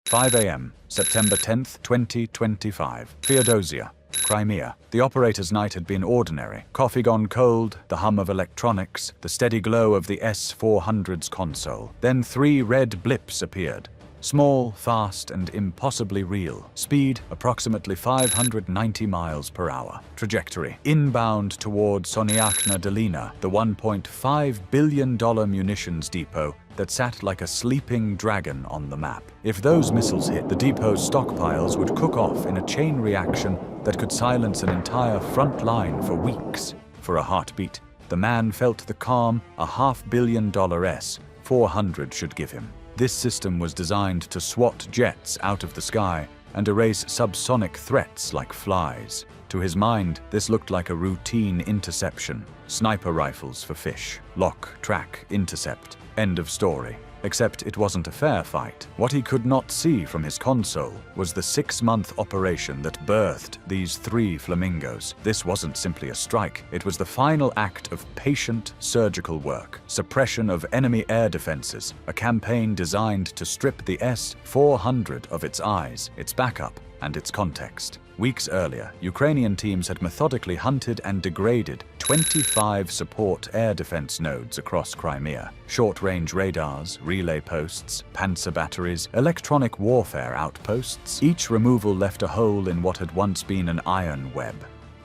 5 a.m., September 10th, 2025. Feodosia, Crimea. The operator's night had been ordinary. Coffee gone cold, the hum of electronics, the steady glow of the S-400's console. Then 3 red blips appeared. Small, fast, and impossibly real. Speed, approximately 590 miles per hour. Trajectory, inbound toward Soniakna Dolina, the $1.5 billion munitions depot that sat like a sleeping dragon on the map. If those missiles hit, the depot's stockpiles would cook off in a chain reaction that could silence an entire front line for weeks. For a heartbeat, the man felt the calm a $500 million S-400 should give him. This system was designed to swat jets out of the sky and erase subsonic threats like flies. To his mind, this looked like a routine interception. Sniper rifles for fish. Lock, track, intercept. End of story. Except it wasn't a fair fight. What he could not see from his console was the 6-month operation that birthed these 3 flamingos. This wasn't simply a strike. It was the final act of patient surgical work. Suppression of enemy air defenses. A campaign designed to strip the S-400 of its eyes, its backup, and its context. Weeks earlier, Ukrainian teams had methodically hunted and degraded 25 support air defense nodes across Crimea. Short-range radars, relay posts, panzer batteries, electronic warfare outposts. Each removal left a hole in what had once been an iron web.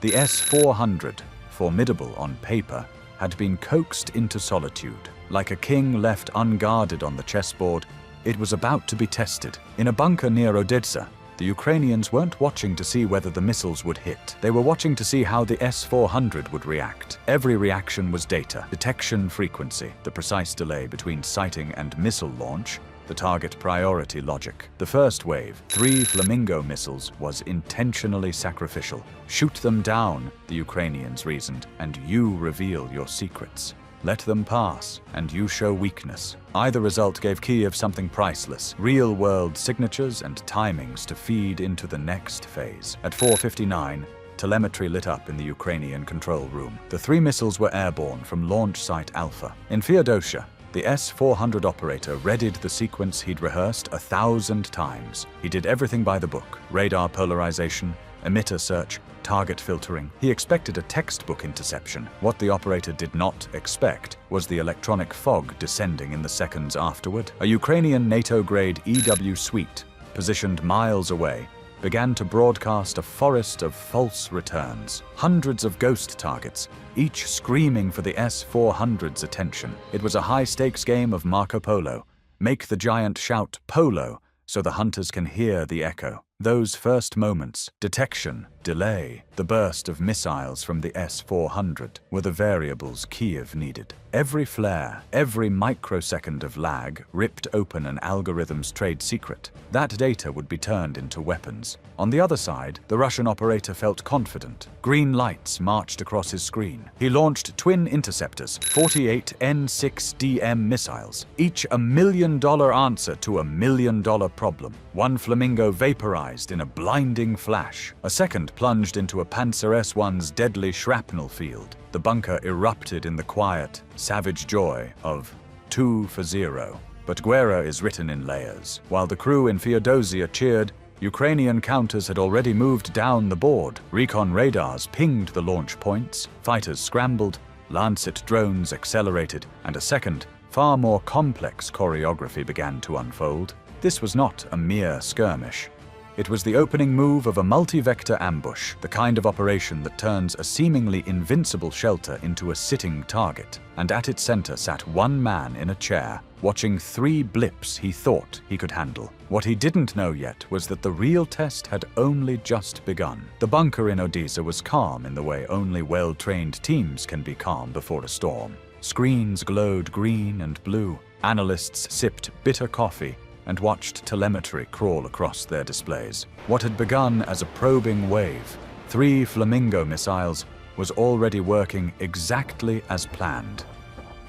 The S-400, formidable on paper, had been coaxed into solitude. Like a king left unguarded on the chessboard, it was about to be tested. In a bunker near Odessa, the Ukrainians weren't watching to see whether the missiles would hit. They were watching to see how the S-400 would react. Every reaction was data, detection frequency, the precise delay between sighting and missile launch, the target priority logic. The first wave, 3 Flamingo missiles, was intentionally sacrificial. Shoot them down, the Ukrainians reasoned, and you reveal your secrets. Let them pass, and you show weakness. Either result gave Kiev something priceless, real-world signatures and timings to feed into the next phase. At 4:59, telemetry lit up in the Ukrainian control room. The 3 missiles were airborne from launch site Alpha. In Feodosia, the S-400 operator readied the sequence he'd rehearsed 1,000 times. He did everything by the book: radar polarization, emitter search, target filtering. He expected a textbook interception. What the operator did not expect was the electronic fog descending in the seconds afterward. A Ukrainian NATO-grade EW suite, positioned miles away, began to broadcast a forest of false returns. Hundreds of ghost targets, each screaming for the S-400's attention. It was a high-stakes game of Marco Polo. Make the giant shout "Polo" so the hunters can hear the echo. Those first moments, detection, delay, the burst of missiles from the S-400, were the variables Kiev needed. Every flare, every microsecond of lag ripped open an algorithm's trade secret. That data would be turned into weapons. On the other side, the Russian operator felt confident. Green lights marched across his screen. He launched twin interceptors, 48 N-6DM missiles, each $1 million answer to $1 million problem. One Flamingo vaporized in a blinding flash. A second plunged into a Panzer S-1's deadly shrapnel field. The bunker erupted in the quiet, savage joy of 2 for 0. But Guerra is written in layers. While the crew in Feodosia cheered, Ukrainian counters had already moved down the board. Recon radars pinged the launch points, fighters scrambled, Lancet drones accelerated, and a second, far more complex choreography began to unfold. This was not a mere skirmish. It was the opening move of a multi-vector ambush, the kind of operation that turns a seemingly invincible shelter into a sitting target. And at its center sat one man in a chair, watching 3 blips he thought he could handle. What he didn't know yet was that the real test had only just begun. The bunker in Odessa was calm in the way only well-trained teams can be calm before a storm. Screens glowed green and blue. Analysts sipped bitter coffee and watched telemetry crawl across their displays. What had begun as a probing wave, 3 Flamingo missiles, was already working exactly as planned.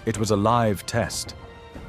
It was a live test,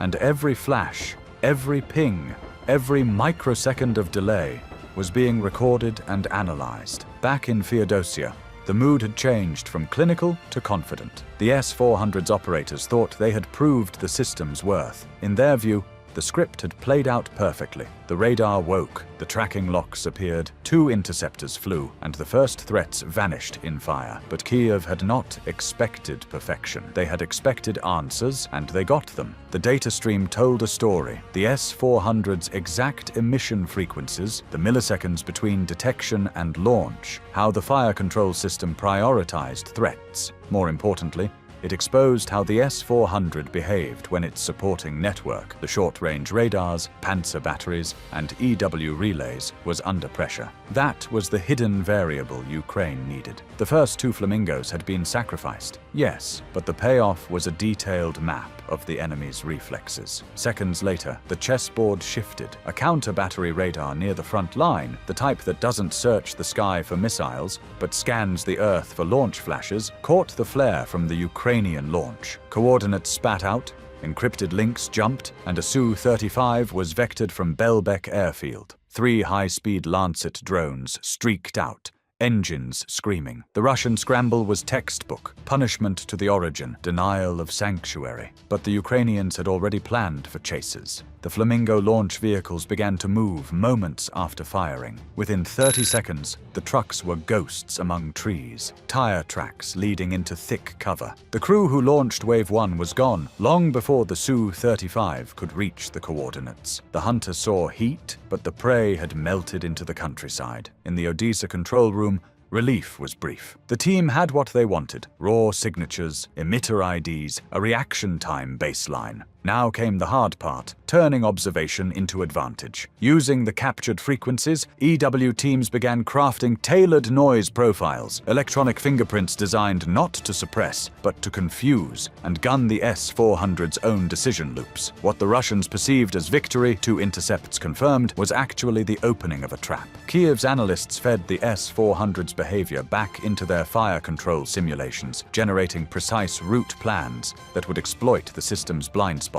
and every flash, every ping, every microsecond of delay was being recorded and analyzed. Back in Feodosia, the mood had changed from clinical to confident. The S-400's operators thought they had proved the system's worth. In their view, The script had played out perfectly. The radar woke, the tracking locks appeared, 2 interceptors flew, and the first threats vanished in fire. But Kiev had not expected perfection. They had expected answers, and they got them. The data stream told a story. The S-400's exact emission frequencies, the milliseconds between detection and launch, how the fire control system prioritized threats. More importantly, it exposed how the S-400 behaved when its supporting network, the short-range radars, Panzer batteries, and EW relays, was under pressure. That was the hidden variable Ukraine needed. The first 2 Flamingos had been sacrificed, yes, but the payoff was a detailed map of the enemy's reflexes. Seconds later, the chessboard shifted. A counter-battery radar near the front line, the type that doesn't search the sky for missiles, but scans the Earth for launch flashes, caught the flare from the Ukrainian launch. Coordinates spat out, encrypted links jumped, and a Su-35 was vectored from Belbek airfield. 3 high-speed Lancet drones streaked out, engines screaming. The Russian scramble was textbook, punishment to the origin, denial of sanctuary. But the Ukrainians had already planned for chases. The Flamingo launch vehicles began to move moments after firing. Within 30 seconds, the trucks were ghosts among trees, tire tracks leading into thick cover. The crew who launched Wave 1 was gone, long before the Su-35 could reach the coordinates. The hunter saw heat, but the prey had melted into the countryside. In the Odessa control room, relief was brief. The team had what they wanted: raw signatures, emitter IDs, a reaction time baseline. Now came the hard part, turning observation into advantage. Using the captured frequencies, EW teams began crafting tailored noise profiles, electronic fingerprints designed not to suppress, but to confuse, and gun the S-400's own decision loops. What the Russians perceived as victory, 2 intercepts confirmed, was actually the opening of a trap. Kiev's analysts fed the S-400's behavior back into their fire control simulations, generating precise route plans that would exploit the system's blind spots.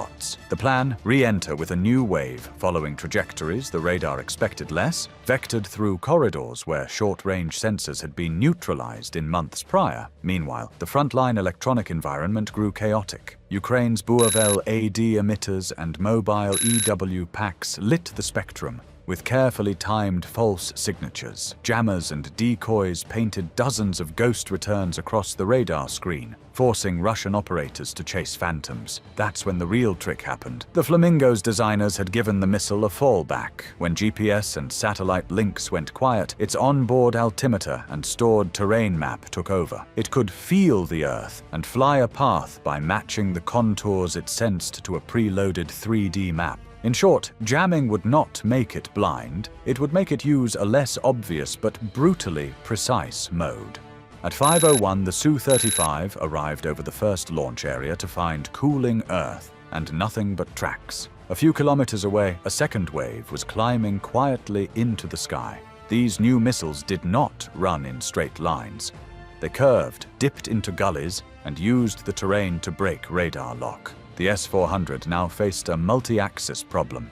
The plan: re-enter with a new wave, following trajectories the radar expected less, vectored through corridors where short-range sensors had been neutralized in months prior. Meanwhile, the frontline electronic environment grew chaotic. Ukraine's Buavel AD emitters and mobile EW packs lit the spectrum with carefully timed false signatures. Jammers and decoys painted dozens of ghost returns across the radar screen, forcing Russian operators to chase phantoms. That's when the real trick happened. The Flamingo's designers had given the missile a fallback. When GPS and satellite links went quiet, its onboard altimeter and stored terrain map took over. It could feel the Earth and fly a path by matching the contours it sensed to a preloaded 3D map. In short, jamming would not make it blind, it would make it use a less obvious but brutally precise mode. At 5:01, the Su-35 arrived over the first launch area to find cooling Earth and nothing but tracks. A few kilometers away, a second wave was climbing quietly into the sky. These new missiles did not run in straight lines. They curved, dipped into gullies, and used the terrain to break radar lock. The S-400 now faced a multi-axis problem.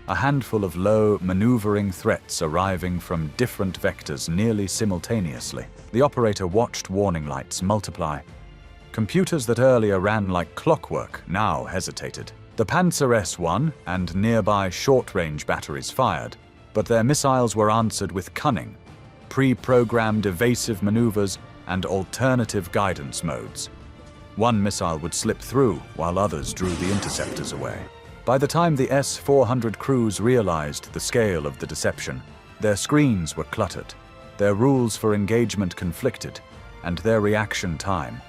A handful of low, maneuvering threats arriving from different vectors nearly simultaneously. The operator watched warning lights multiply. Computers that earlier ran like clockwork now hesitated. The Panzer S-1 and nearby short-range batteries fired, but their missiles were answered with cunning, pre-programmed evasive maneuvers, and alternative guidance modes. One missile would slip through, while others drew the interceptors away. By the time the S-400 crews realized the scale of the deception, their screens were cluttered, their rules for engagement conflicted, and their reaction time,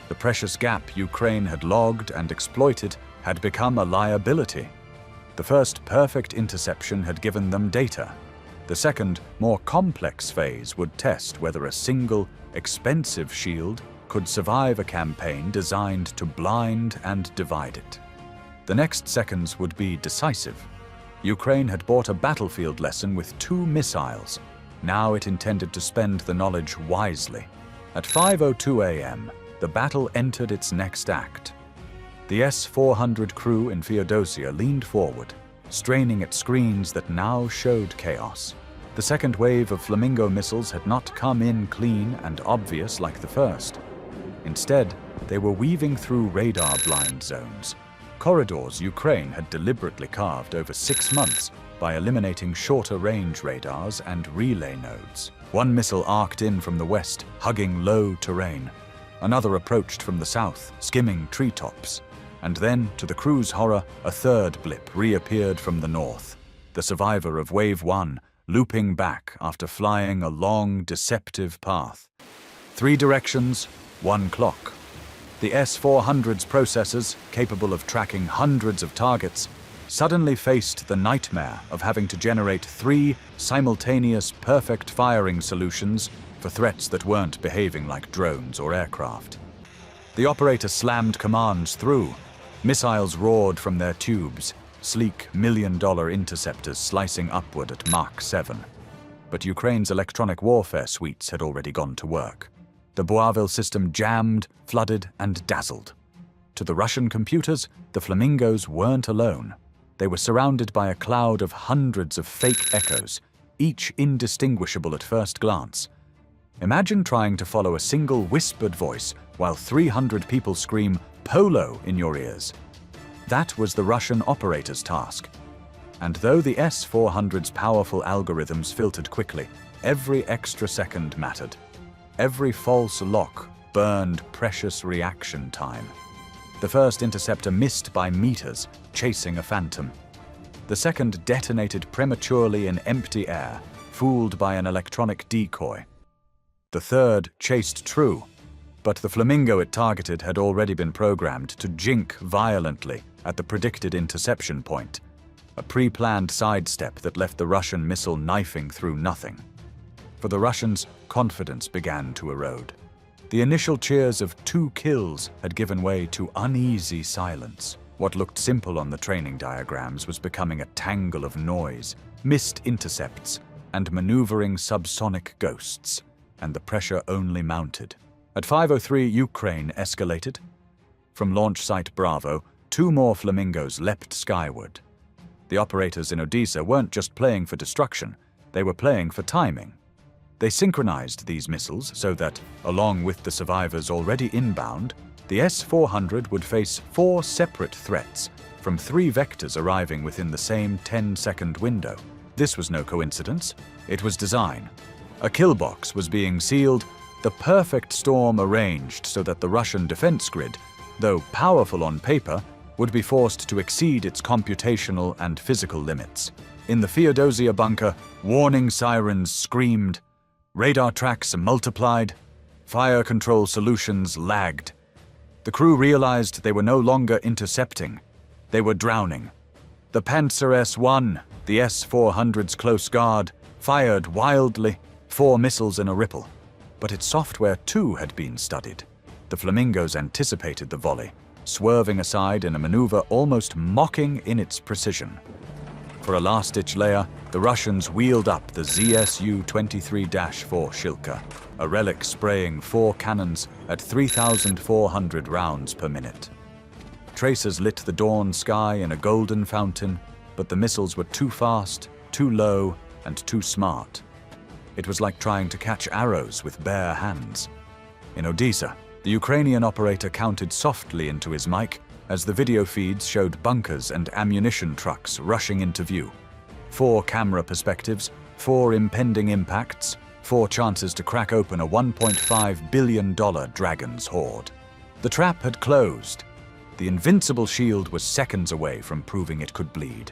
the precious gap Ukraine had logged and exploited, had become a liability. The first perfect interception had given them data. The second, more complex phase would test whether a single, expensive shield could survive a campaign designed to blind and divide it. The next seconds would be decisive. Ukraine had bought a battlefield lesson with 2 missiles. Now it intended to spend the knowledge wisely. At 5:02 a.m., the battle entered its next act. The S-400 crew in Feodosia leaned forward, straining at screens that now showed chaos. The second wave of Flamingo missiles had not come in clean and obvious like the first. Instead, they were weaving through radar blind zones, corridors Ukraine had deliberately carved over 6 months by eliminating shorter-range radars and relay nodes. One missile arced in from the west, hugging low terrain. Another approached from the south, skimming treetops. And then, to the crew's horror, a third blip reappeared from the north. The survivor of Wave 1, looping back after flying a long, deceptive path. 3 directions, 1 clock. The S-400's processors, capable of tracking hundreds of targets, suddenly faced the nightmare of having to generate 3 simultaneous perfect firing solutions for threats that weren't behaving like drones or aircraft. The operator slammed commands through. Missiles roared from their tubes, sleek million-dollar interceptors slicing upward at Mach 7. But Ukraine's electronic warfare suites had already gone to work. The Boisville system jammed, flooded, and dazzled. To the Russian computers, the Flamingos weren't alone. They were surrounded by a cloud of hundreds of fake echoes, each indistinguishable at first glance. Imagine trying to follow a single whispered voice while 300 people scream "Polo" in your ears. That was the Russian operator's task. And though the S-400's powerful algorithms filtered quickly, every extra second mattered. Every false lock burned precious reaction time. The first interceptor missed by meters, chasing a phantom. The second detonated prematurely in empty air, fooled by an electronic decoy. The third chased true, but the Flamingo it targeted had already been programmed to jink violently at the predicted interception point, a pre-planned sidestep that left the Russian missile knifing through nothing. For the Russians, confidence began to erode. The initial cheers of 2 kills had given way to uneasy silence. What looked simple on the training diagrams was becoming a tangle of noise, missed intercepts, and maneuvering subsonic ghosts, and the pressure only mounted. At 5:03, Ukraine escalated. From launch site Bravo, 2 more Flamingos leapt skyward. The operators in Odessa weren't just playing for destruction, they were playing for timing. They synchronized these missiles so that, along with the survivors already inbound, the S-400 would face 4 separate threats, from 3 vectors arriving within the same 10-second window. This was no coincidence, it was design. A kill box was being sealed, the perfect storm arranged so that the Russian defense grid, though powerful on paper, would be forced to exceed its computational and physical limits. In the Feodosia bunker, warning sirens screamed, radar tracks multiplied, fire control solutions lagged. The crew realized they were no longer intercepting, they were drowning. The Panzer S-1, the S-400's close guard, fired wildly, 4 missiles in a ripple. But its software too had been studied. The Flamingos anticipated the volley, swerving aside in a maneuver almost mocking in its precision. For a last-ditch layer, the Russians wheeled up the ZSU-23-4 Shilka, a relic spraying 4 cannons at 3,400 rounds per minute. Tracers lit the dawn sky in a golden fountain, but the missiles were too fast, too low, and too smart. It was like trying to catch arrows with bare hands. In Odessa, the Ukrainian operator counted softly into his mic as the video feeds showed bunkers and ammunition trucks rushing into view. 4 camera perspectives, 4 impending impacts, 4 chances to crack open a $1.5 billion Dragon's hoard. The trap had closed. The invincible shield was seconds away from proving it could bleed.